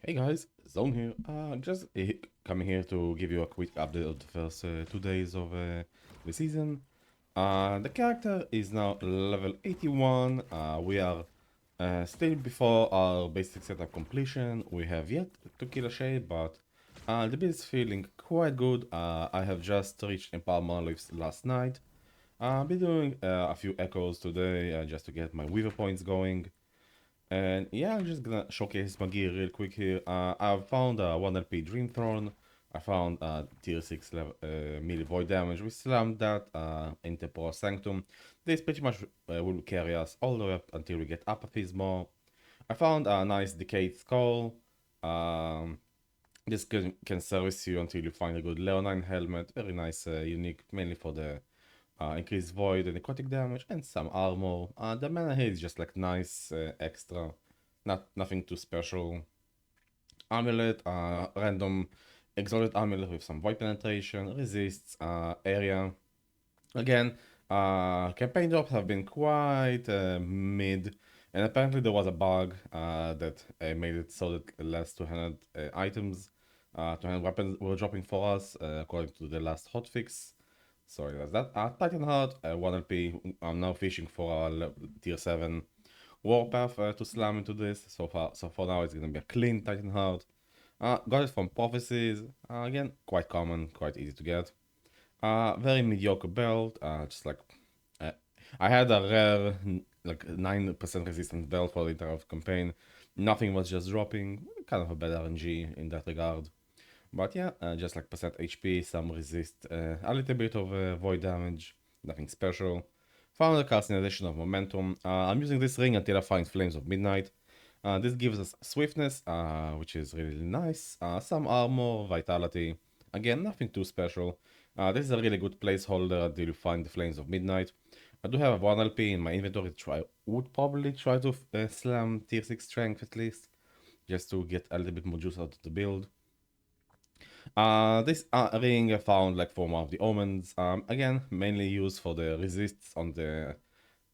Hey guys, Zone here. Just coming here to give you a quick update of the first 2 days of the season. The character is now level 81. We are still before our basic setup completion. We have yet to kill a shade, but the build is feeling quite good. I have just reached Empower Monoliths last night. I'll be doing a few echoes today just to get my Weaver points going. And yeah, I'm just gonna showcase my gear real quick here. I've found a 1 LP Dream Throne. I found a tier 6 level, melee void damage. We slammed that into Pro Sanctum. This pretty much will carry us all the way up until we get Apathismo. I found a nice Decayed Skull. Um, this can service you until you find a good Leonine helmet. Very nice, unique, mainly for the increased void and necrotic damage, and some armor. The mana here is just like nice extra, nothing too special. Amulet, random exalted amulet with some void penetration, resists area. Again, campaign drops have been quite mid, and apparently there was a bug that made it so that the last 200 items, 200 weapons were dropping for us, according to the last hotfix. Sorry, that's that. Titan Heart, 1 LP. I'm now fishing for a tier 7 Warpath to slam into this. So for now, it's gonna be a clean Titan Heart. Got it from Prophecies. Again, quite common, quite easy to get. Very mediocre belt. Just like uh, I had a rare like 9% resistance belt for the entire campaign. Nothing was just dropping. Kind of a bad RNG in that regard. But yeah, just like percent HP, some resist, a little bit of void damage, nothing special. Found a calcination of momentum. I'm using this ring until I find Flames of Midnight. This gives us swiftness, which is really nice. Some armor, vitality. Again, nothing too special. This is a really good placeholder until you find the Flames of Midnight. I do have a 1 LP in my inventory. Would probably try to slam tier 6 strength at least, just to get a little bit more juice out of the build. This ring I found like from one of the omens. Again, mainly used for the resists on the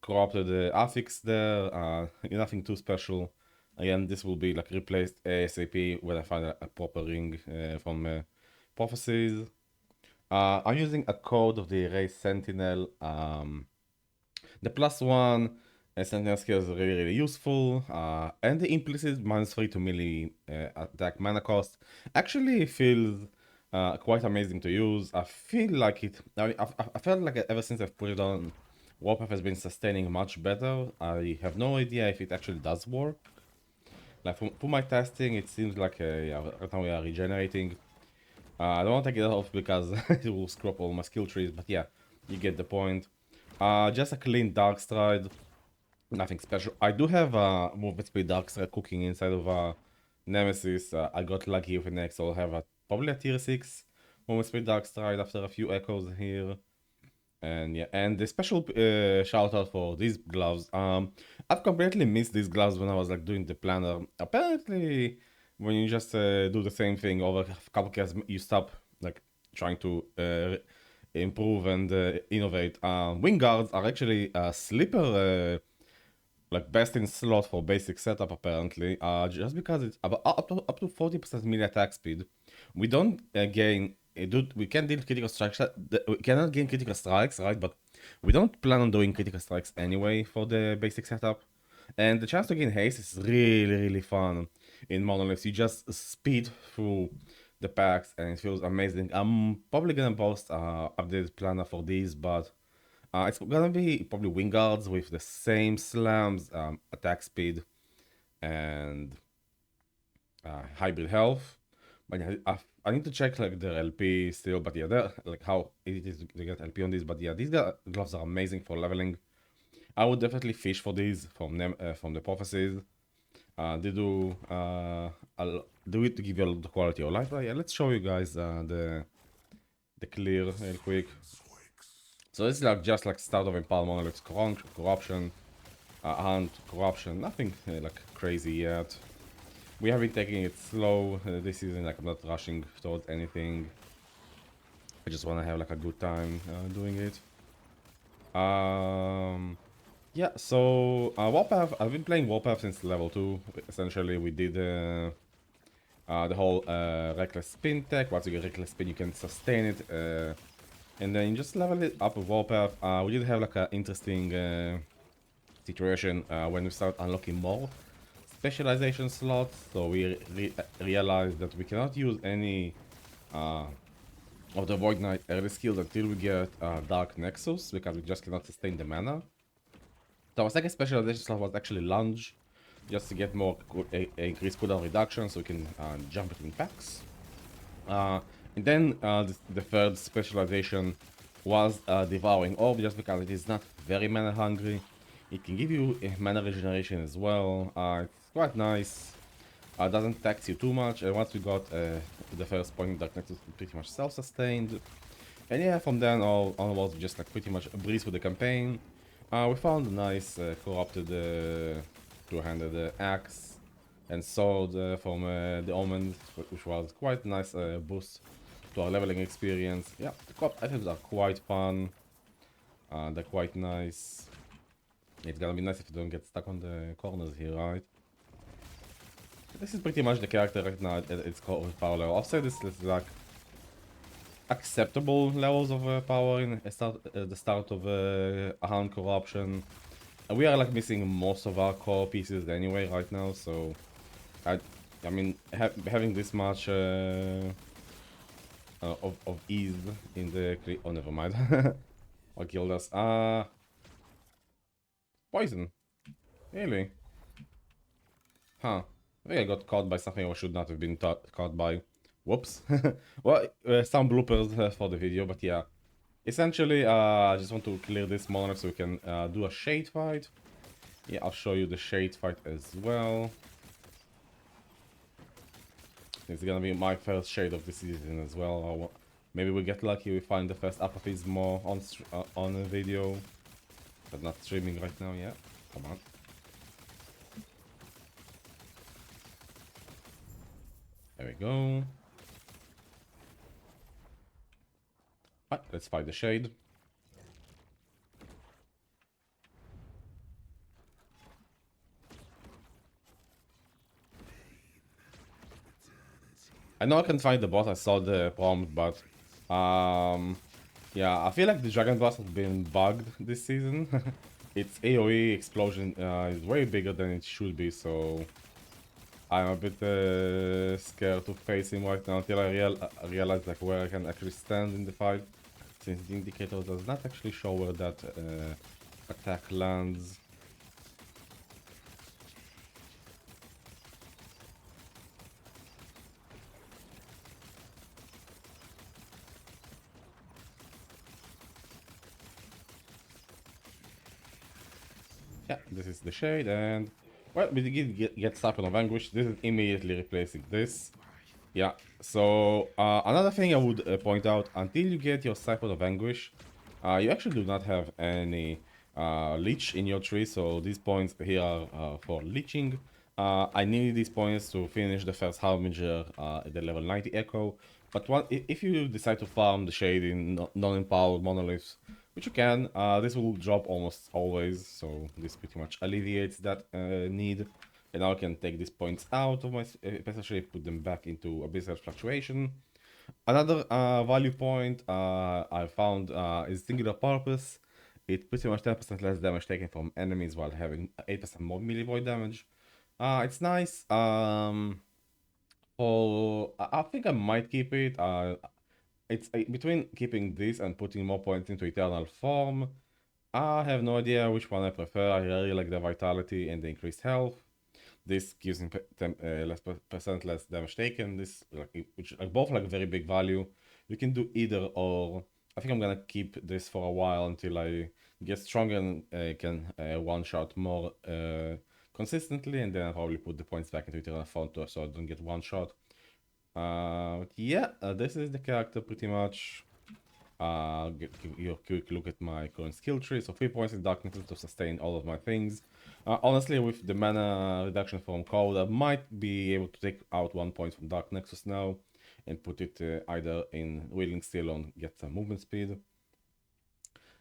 corrupted affix there. Nothing too special. Again, this will be like replaced ASAP when I find a proper ring from prophecies. I'm using a code of the Race Sentinel. The +1 Sentinel skill is really useful, and the implicit -3 to melee attack mana cost actually feels quite amazing to use. I feel like it. I felt like ever since I've put it on, Warpath has been sustaining much better. I have no idea if it actually does work. Like for my testing, it seems like yeah, right now we are regenerating. I don't want to take it off because it will screw up all my skill trees, but yeah, you get the point. Just a clean Dark Stride. Nothing special. I do have movement speed dark stride cooking inside of Nemesis. I got lucky with an X, so I'll have probably a tier 6 movement speed dark stride after a few echoes here. And yeah, and the special shout out for these gloves. I've completely missed these gloves when I was like doing the planner. Apparently, when you just do the same thing over a couple cases, you stop like trying to improve and innovate. Wing guards are actually a sleeper like best in slot for basic setup apparently, just because it's about up to 40% melee attack speed. We don't gain we can deal critical strikes. We cannot gain critical strikes, right? But we don't plan on doing critical strikes anyway for the basic setup. And the chance to gain haste is really fun in monoliths. You just speed through the packs and it feels amazing. I'm probably gonna post updated planner for these, but it's gonna be probably wing guards with the same slams, attack speed, and hybrid health. But yeah, I need to check like their LP still. But yeah, like how it is to get LP on these. But yeah, these gloves are amazing for leveling. I would definitely fish for these from them from the prophecies. They do do it to give you a lot of quality of life. But yeah, let's show you guys the clear real quick. So this is like just like start of Empower Monoliths corruption, hunt corruption, nothing like crazy yet. We have been taking it slow this season. Like I'm not rushing towards anything. I just want to have like a good time doing it. Yeah. So Warpath. I've been playing Warpath since level 2. Essentially, we did The whole reckless spin tech. Once you get reckless spin, you can sustain it, and then you just level it up with Warpath. We did have like an interesting situation when we start unlocking more specialization slots. So we realized that we cannot use any of the Void Knight early skills until we get Dark Nexus, because we just cannot sustain the mana. So our second specialization slot was actually Lunge, just to get more increased cooldown reduction, so we can jump between packs. And then the third specialization was Devouring Orb, just because it is not very mana hungry. It can give you mana regeneration as well. It's quite nice. Doesn't tax you too much. And once we got the first point, Dark Nexus is pretty much self-sustained. And yeah, from then onwards, we just like pretty much breeze through the campaign. We found a nice corrupted two-handed axe and sword from the Omens, which was quite a nice boost to our leveling experience. Yeah, the co-op items are quite fun. They're quite nice. It's gonna be nice if you don't get stuck on the corners here, right? This is pretty much the character right now at its core power level. I'll say this is like acceptable levels of power in the start of Ahan Corruption. We are like missing most of our core pieces anyway right now, so I mean having this much of ease in the oh, never mind. What killed us? Poison. Really? Huh. I think I got caught by something I should not have been caught by. Whoops. Well, some bloopers for the video, but yeah. Essentially, I just want to clear this monolith so we can do a shade fight. Yeah, I'll show you the shade fight as well. It's gonna be my first shade of the season as well. Or maybe we get lucky, we find the first apophismo on a video. But not streaming right now yet. Come on. There we go. Right, let's fight the shade. I know I can find the boss, I saw the prompt, but yeah, I feel like the Dragon Boss has been bugged this season. Its AoE explosion is way bigger than it should be, so I'm a bit scared to face him right now until I realize like where I can actually stand in the fight, since the indicator does not actually show where that attack lands. Yeah, this is the shade, and well, we did get Siphon of Anguish. This is immediately replacing this. Yeah, so another thing I would point out, until you get your Siphon of Anguish, you actually do not have any leech in your tree, so these points here are for leeching. I need these points to finish the first Harbinger at the level 90 Echo, but if you decide to farm the shade in non-empowered monoliths, which you can, this will drop almost always, so this pretty much alleviates that need. And now I can take these points out of my, essentially put them back into Abyssal Fluctuation. Another value point I found is Singular Purpose. It's pretty much 10% less damage taken from enemies while having 8% more melee void damage. It's nice. I think I might keep it. It's between keeping this and putting more points into Eternal Form. I have no idea which one I prefer. I really like the Vitality and the increased health. This gives him less percent less damage taken. This which are both like very big value. You can do either or. I think I'm gonna keep this for a while until I get stronger and can one shot more consistently, and then I'll probably put the points back into Eternal Form so I don't get one shot. Yeah, this is the character pretty much. Give you a quick look at my current skill tree. So 3 points in Darkness to sustain all of my things. Honestly, with the mana reduction from Cold, I might be able to take out 1 point from Dark Nexus now and put it either in Wielding Steel or get some movement speed.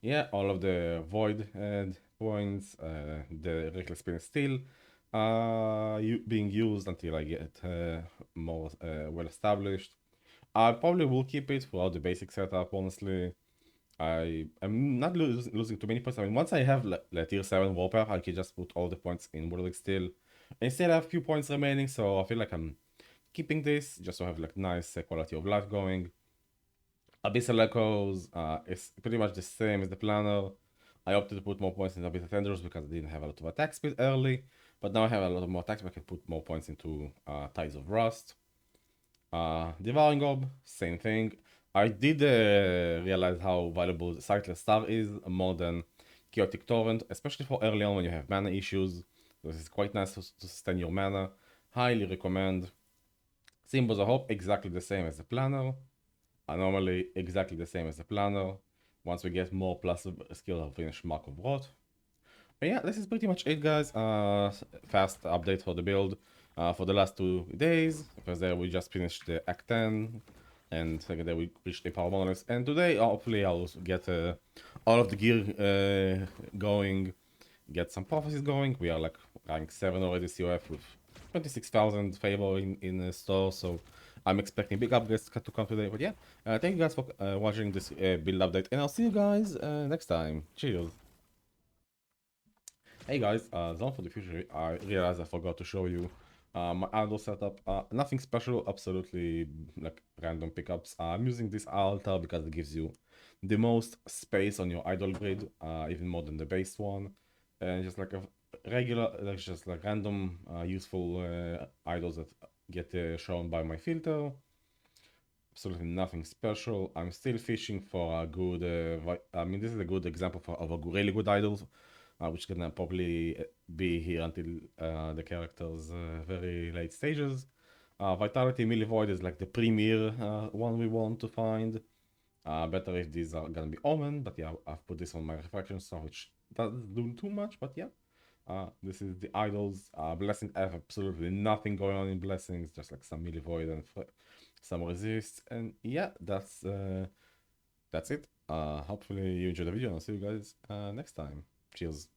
Yeah, all of the Void points, the Reckless Spin Steel. being used until I get more well established. I probably will keep it throughout the basic setup, honestly. I am not losing too many points. I mean, once I have like tier 7 Warpath, I can just put all the points in Warlock still. And still have a few points remaining, so I feel like I'm keeping this just to have like nice quality of life going. Abyssal Echoes is pretty much the same as the planner. I opted to put more points in Abyssal Tendrils because I didn't have a lot of attack speed early, but now I have a lot of more attack speed. I can put more points into Tides of Rust. Devouring Orb, same thing. I did realize how valuable Sightless Star is more than Chaotic Torrent, especially for early on when you have mana issues. This is quite nice to sustain your mana. Highly recommend. Symbols of Hope, exactly the same as the planner. Normally exactly the same as the planner. Once we get more plus skills, I'll finish Mark of Rot. But yeah, this is pretty much it, guys. Fast update for the build for the last 2 days. Because there we just finished the Act 10, and second day we reached the Power Monoliths. And today, hopefully, I'll get all of the gear going, get some prophecies going. We are like rank 7 already COF with 26,000 favor in the store, so I'm expecting big upgrades to come today. But yeah, thank you guys for watching this build update, and I'll see you guys next time. Cheers. Hey guys, Zone for the Future. I realized I forgot to show you my idol setup. Nothing special, absolutely like random pickups. I'm using this altar because it gives you the most space on your idol grid, even more than the base one. And just like a regular, like just like random useful idols that get shown by my filter. Absolutely nothing special. I'm still fishing for a good, I mean, this is a good example of a really good idol, which can probably be here until the character's very late stages. Vitality Millivoid is like the premier one we want to find. Better if these are gonna be Omen, but yeah, I've put this on my refraction star, which doesn't do too much, but yeah. This is the idols. Blessings, I have absolutely nothing going on in blessings, just like some Millivoid and some resist, and yeah, that's it. Hopefully you enjoyed the video, and I'll see you guys next time. Cheers.